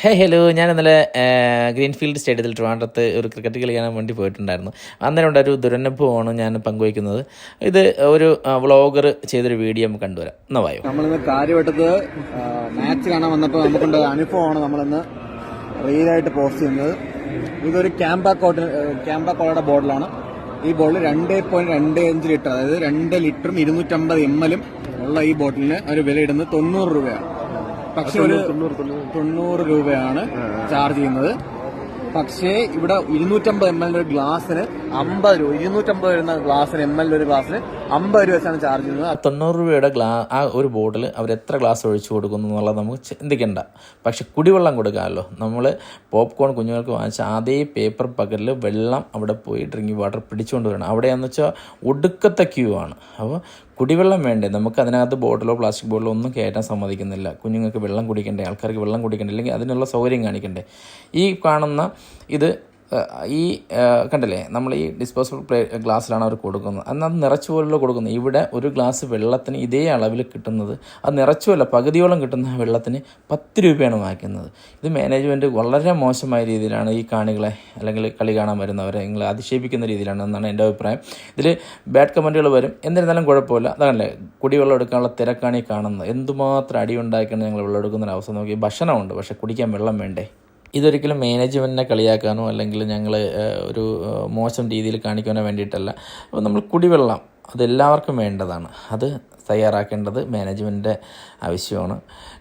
Hello, ഞാൻ ഇന്നലെ greenfield സ്റ്റേഡിയത്തിൽ ട്രിവാൻഡ്രത്ത് ഒരു ക്രിക്കറ്റ് കളി കാണാൻ വേണ്ടി പോയിട്ടുണ്ടായിരുന്നു. അന്നേരം ഒരു ദുരനുഭവമാണ് ഞാൻ പങ്കുവയ്ക്കുന്നത്. ഇത് ഒരു വ്ളോഗർ ചെയ്തൊരു വീഡിയോ നമുക്ക് കണ്ടുവരാം. എന്നാ വായോ. നമ്മളിന്ന് കാര്യവട്ടത്ത് മാച്ച് കാണാൻ വന്നപ്പോൾ നമുക്കുണ്ട് അനുഭവമാണ് നമ്മളിന്ന് റീലായിട്ട് പോസ്റ്റ് ചെയ്യുന്നത്. ഇതൊരു ക്യാമ്പാക്കോളയുടെ ബോട്ടിലാണ്. ഈ ബോട്ടിൽ 2.25 ലിറ്റർ, അതായത് 2 ലിറ്ററും 250 ml ഉള്ള ഈ ബോട്ടിലിന് ഒരു വില ഇടുന്നത് 90 രൂപയാണ്. പക്ഷെ ഒരു 90 രൂപയാണ് ചാർജ് ചെയ്യുന്നത്. പക്ഷേ ഇവിടെ 250 ml ഒരു ഗ്ലാസ്സിന് 50 രൂപ, 250 വരുന്ന ഗ്ലാസ്സിന് ml ഒരു ഗ്ലാസ്സിന് 50 രൂപ വെച്ചാണ് ചാർജ് ചെയ്യുന്നത്. 90 രൂപയുടെ ആ ഒരു ബോട്ടിൽ അവർ എത്ര ഗ്ലാസ് ഒഴിച്ചു കൊടുക്കുന്നു എന്നുള്ളത് നമുക്ക് ചിന്തിക്കേണ്ട. പക്ഷെ കുടിവെള്ളം കൊടുക്കാമല്ലോ. നമ്മൾ പോപ്കോൺ കുഞ്ഞുങ്ങൾക്ക് വാങ്ങിച്ച അതേ പേപ്പർ പകലിൽ വെള്ളം അവിടെ പോയി ഡ്രിങ്കിങ് വാട്ടർ പിടിച്ചുകൊണ്ട് വരണം. അവിടെയെന്ന് വെച്ചാൽ ഒടുക്കത്തെ ക്യൂ ആണ്. അപ്പോൾ കുടിവെള്ളം വേണ്ടേ നമുക്ക്? അതിനകത്ത് ബോട്ടിലോ പ്ലാസ്റ്റിക് ബോട്ടിലോ ഒന്നും കയറ്റാൻ സമ്മതിക്കുന്നില്ല. കുഞ്ഞുങ്ങൾക്ക് വെള്ളം കുടിക്കണ്ടേ, ആൾക്കാർക്ക് വെള്ളം കുടിക്കണ്ടേ, അല്ലെങ്കിൽ അതിനുള്ള സൗകര്യം കാണിക്കണ്ടേ? ഈ കാണുന്ന ഇത് കണ്ടില്ലേ, നമ്മൾ ഈ ഡിസ്പോസബിൾ ഗ്ലാസ്സിലാണ് അവർ കൊടുക്കുന്നത്. എന്നാൽ അത് നിറച്ചു പോലുള്ള കൊടുക്കുന്നത്. ഇവിടെ ഒരു ഗ്ലാസ് വെള്ളത്തിന് ഇതേ അളവിൽ കിട്ടുന്നത്, അത് നിറച്ചുമല്ല പകുതിയോളം കിട്ടുന്ന വെള്ളത്തിന് 10 രൂപയാണ് വാങ്ങിക്കുന്നത്. ഇത് മാനേജ്മെൻറ്റ് വളരെ മോശമായ രീതിയിലാണ് ഈ കാണികളെ അല്ലെങ്കിൽ കളി കാണാൻ വരുന്നവരെ നിങ്ങളെ അധിക്ഷേപിക്കുന്ന രീതിയിലാണ് എന്നാണ് എൻ്റെ അഭിപ്രായം. ഇതിൽ ബാഡ് കമൻറ്റുകൾ വരും. എന്നിരുന്നാലും കുഴപ്പമില്ല. അതല്ലേ കുടിവെള്ളം എടുക്കാനുള്ള തിരക്കാണ് ഈ കാണുന്നത്. എന്തുമാത്രം അടി ഉണ്ടാക്കിയാണ് ഞങ്ങൾ വെള്ളം എടുക്കുന്നൊരവസ്ഥ നോക്കി. ഭക്ഷണമുണ്ട്, പക്ഷേ കുടിക്കാൻ വെള്ളം വേണ്ടേ? ഇതൊരിക്കലും മാനേജ്മെൻറ്റിനെ കളിയാക്കാനോ അല്ലെങ്കിൽ ഞങ്ങൾ ഒരു മോശം രീതിയിൽ കാണിക്കാനോ വേണ്ടിയിട്ടല്ല. അപ്പോൾ നമ്മൾ കുടിവെള്ളം അതെല്ലാവർക്കും വേണ്ടതാണ്. അത് തയ്യാറാക്കേണ്ടത് മാനേജ്മെൻറ്റിൻ്റെ ആവശ്യമാണ്.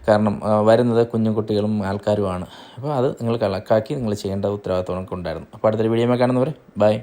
കാരണം വരുന്നത് കുഞ്ഞുകുട്ടികളും ആൾക്കാരുമാണ്. അപ്പോൾ അത് നിങ്ങൾ കണക്കാക്കി നിങ്ങൾ ചെയ്യേണ്ട ഉത്തരവാദിത്വം ഉണ്ടായിരുന്നു. അപ്പോൾ അടുത്തൊരു വീഡിയോ കാണുന്നവർ ബൈ.